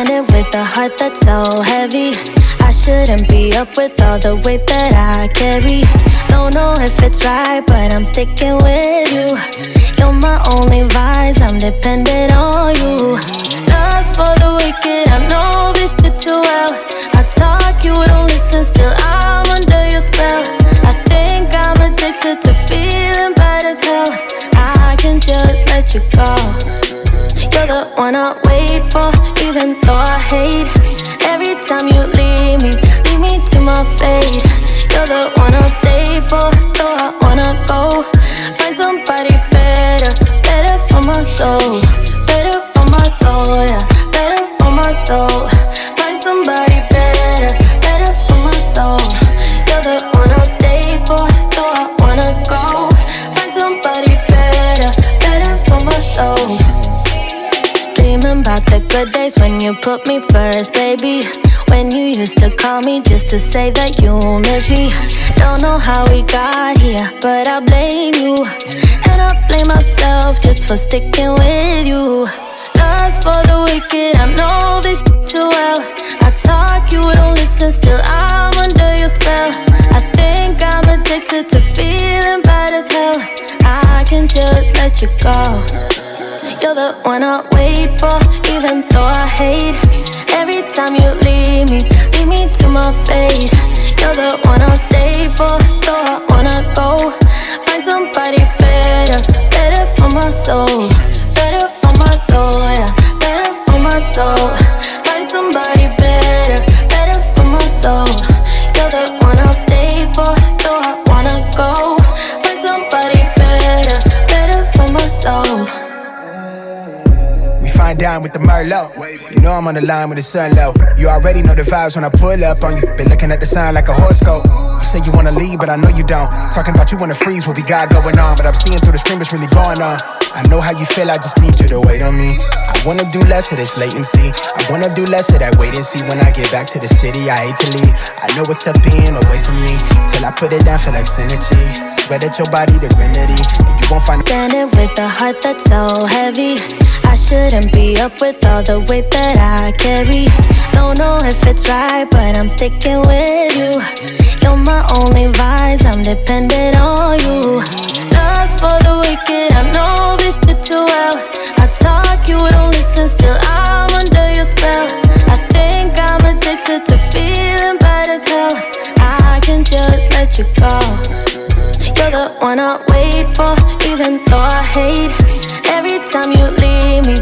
Standing with a heart that's so heavy. I shouldn't be up with all the weight that I carry. Don't know if it's right, but I'm sticking with you. You're my only vice, I'm dependent on you. Love's for the wicked, I know this shit too well. I talk, you don't listen, still I'm under your spell. I think I'm addicted to feeling bad as hell. I can just let you go. You're the one I wait for, even though I hate. Every time you leave me to my fate. You're the one I'll stay for, though I wanna go. Find somebody better, better for my soul. Better for my soul, yeah, better for my soul. Find somebody better, better for my soul. You're the one I'll stay for, though I wanna go. Find somebody better, better for my soul. Dreaming about the good days when you put me first, baby. When you used to call me just to say that you miss me. Don't know how we got here, but I blame you. And I blame myself just for sticking with you. Love's for the wicked, I know this shit too well. I talk, you don't listen, still I'm under your spell. I think I'm addicted to feeling bad as hell. I can just let you go. You're the one I wait for, even though I hate. Every time you leave me to my fate. You're the one I'll stay for, though I wanna go. Find somebody better, better for my soul. Better for my soul, yeah, better for my soul. Find somebody better, better for my soul. You're the one I'll stay for, though I wanna go. Find somebody better, better for my soul. Fine down with the Merlot. You know I'm on the line with the sun low. You already know the vibes when I pull up on you. Been looking at the sign like a horoscope. You say you wanna leave, but I know you don't. Talking about you wanna freeze what we got going on. But I'm seeing through the screen what's really going on. I know how you feel, I just need you to wait on me. I wanna do less of this latency. I wanna do less of that wait and see. When I get back to the city, I hate to leave. I know it's tough being away from me. Till I put it down, feel like synergy. Swear that your body the remedy, and you won't find. Standing with a heart that's so heavy. I shouldn't be up with all the weight that I carry. Don't know if it's right, but I'm sticking with you. You're my only vice, I'm dependent on you. Love's for the wicked, I know this shit too well. I talk, you don't listen, still I'm under your spell. I think I'm addicted to feeling bad as hell. I can just let you go. You're the one I wait for, even though I hate. Every time you leave me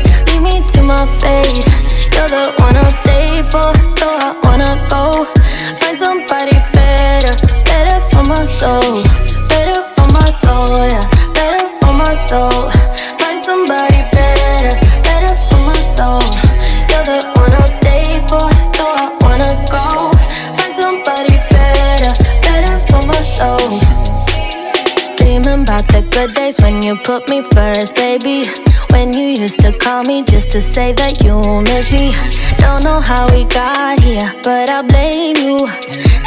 to my fate. You're the one I'll stay for, though I wanna go. Find somebody better, better for my soul. Better for my soul, yeah, better for my soul. Find somebody better, better for my soul. You're the one I'll stay for, though I wanna go. Find somebody better, better for my soul. Dreaming about the good days when you put me first, baby. When you used to call me just to say that you miss me. Don't know how we got here, but I blame you.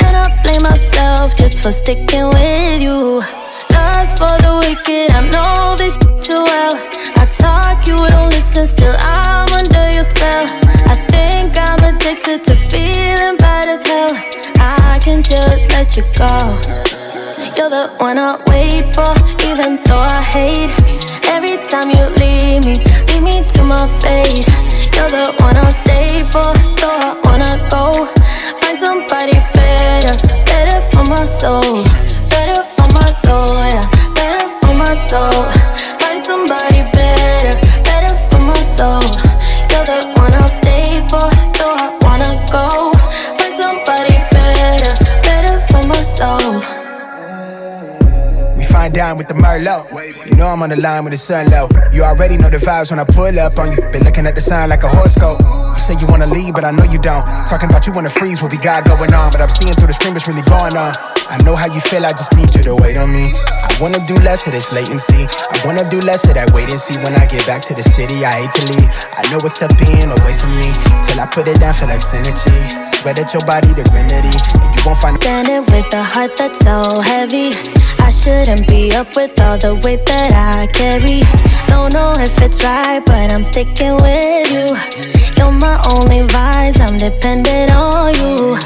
And I blame myself just for sticking with you. Love's for the wicked, I know this shit too well. I talk, you don't listen, still I'm under your spell. I think I'm addicted to feeling bad as hell. I can just let you go. You're the one I wait for, even though I hate. Every time you leave me to my fate. You're the one I'll stay for, though I wanna go. Find somebody better, better for my soul. Better for my soul, yeah, better for my soul. Find somebody better, better for my soul. You're the one I'll stay for, though I wanna go. Find somebody better, better for my soul. Fine down with the Merlot. You know I'm on the line with the sun low. You already know the vibes when I pull up on you. Been looking at the sign like a horoscope. You say you wanna leave, but I know you don't. Talking about you wanna freeze what we got going on. But I'm seeing through the screen what's really going on. I know how you feel, I just need you to wait on me. I wanna do less of this latency. I wanna do less of that wait and see. When I get back to the city, I hate to leave. I know it's tough being away from me. Till I put it down, feel like synergy. Swear that your body the remedy, and you won't find. Standing with a heart that's so heavy. I shouldn't be up with all the weight that I carry. Don't know if it's right, but I'm sticking with you. You're my only vice, I'm dependent on you.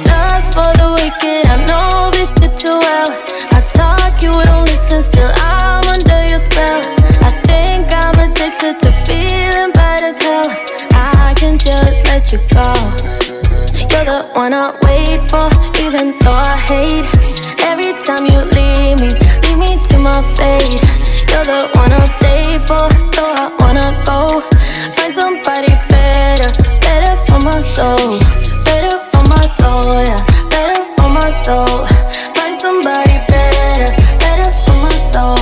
Love's for the wicked, I know this shit too well. I talk, you don't listen, still I'm under your spell. I think I'm addicted to feeling bad as hell. I can just let you go. You're the one I wait for, even though I hate. Every time you leave me to my fate. You're the one I'll stay for, though I wanna go. Find somebody better, better for my soul. Better for my soul, yeah, better for my soul. Find somebody better, better for my soul.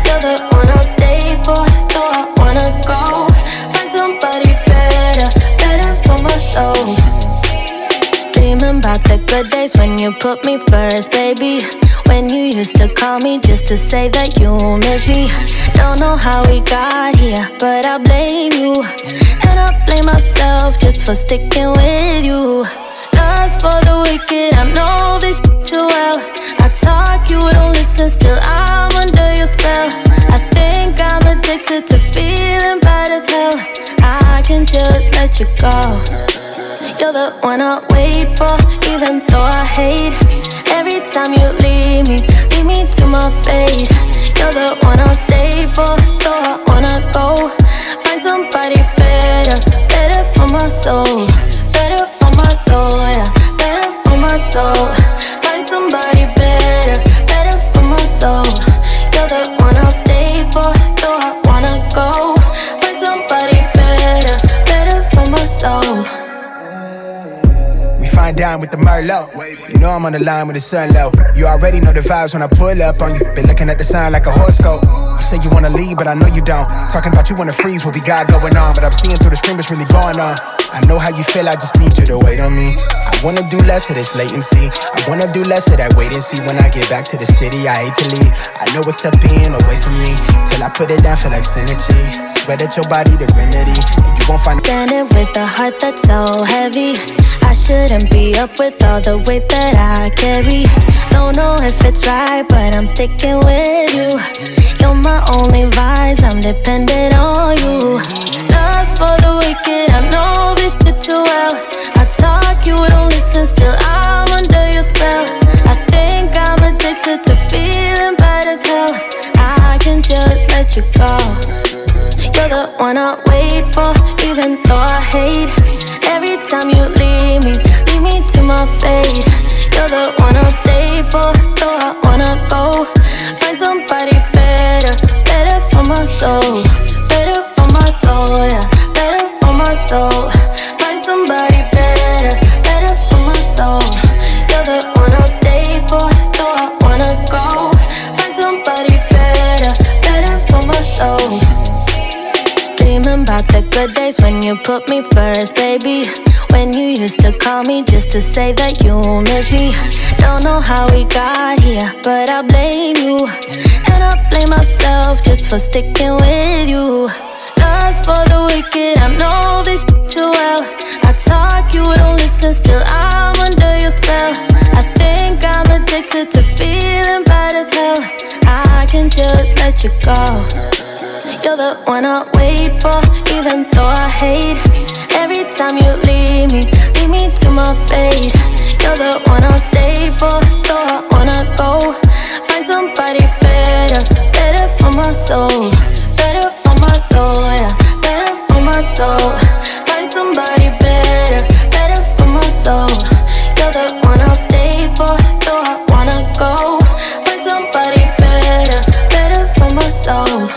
You're the one I'll stay for, though I wanna go. Find somebody better, better for my soul. Dreaming about the good days when you put me first, baby. When you used to call me just to say that you miss me. Don't know how we got here, but I blame you. And I blame myself just for sticking with you. Love's for the wicked, I know this shit too well. I talk, you don't listen, still I'm under your spell. I think I'm addicted to feeling bad as hell. I can just let you go. You're the one I wait for, even though I hate. Every time you leave me to my fate. You're the one I'll stay for, though I wanna go. Find somebody better, better for my soul. Better for my soul, yeah, better for my soul. Find somebody better, better for my soul. You're the one I'll stay for, though I wanna go. Find somebody better, better for my soul. Fine dine with the Merlot. You know I'm on the line with the sun low. You already know the vibes when I pull up on you. Been looking at the sign like a horoscope. You say you wanna leave, but I know you don't. Talking about you wanna freeze, what we got going on. But I'm seeing through the screen, what's really going on. I know how you feel, I just need you to wait on me. I wanna do less of this latency. I wanna do less of that wait and see. When I get back to the city, I hate to leave. I know it's step being away from me. Till I put it down, feel like synergy. Swear that your body the remedy, and you gon' find standing with a heart that's so heavy. I shouldn't be up with all the weight that I carry. Don't know if it's right, but I'm sticking with you. You're my only vice, I'm dependent on you. Love's for the wicked, I know this shit too well. I talk, you don't listen, still I'm under your spell. I think I'm addicted to feeling bad as hell. I can just let you go. You're the one I wait for, even though I hate. Every time you leave me to my fate. You're the one I'll stay for, though I wanna go. Find somebody better, better for my soul. Better for my soul, yeah, better for my soul. Find somebody better, better for my soul. You're the one I'll stay for, though I wanna go. Find somebody better, better for my soul. Dreaming about the good days when you put me first, baby. When you used to call me just to say that you miss me. Don't know how we got here, but I blame you. And I blame myself just for sticking with you. Love's for the wicked, I know this shit too well. I talk, you don't listen, still I'm under your spell. I think I'm addicted to feeling bad as hell. I can just let you go. You're the one I wait for, even though I hate. Every time you leave me to my fate. You're the one I'll stay for, though I wanna go. Find somebody better, better for my soul. Better for my soul, yeah, better for my soul. Find somebody better, better for my soul. You're the one I'll stay for, though I wanna go. Find somebody better, better for my soul.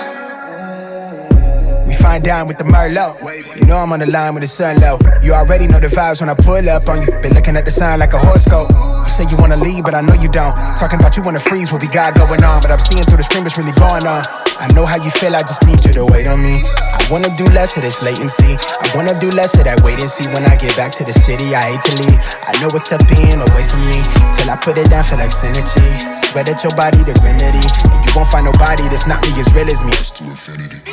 Fine dine with the Merlot. You know I'm on the line with the sun low. You already know the vibes when I pull up on you. Been looking at the sign like a horoscope. You say you wanna leave, but I know you don't. Talking about you wanna freeze, what we got going on. But I'm seeing through the screen, what's really going on. I know how you feel, I just need you to wait on me. I wanna do less of this latency. I wanna do less of that wait and see. When I get back to the city, I hate to leave. I know it's step being away from me. Till I put it down, feel like synergy. Swear that your body the remedy, and you won't find nobody that's not me as real as me. Just to infinity.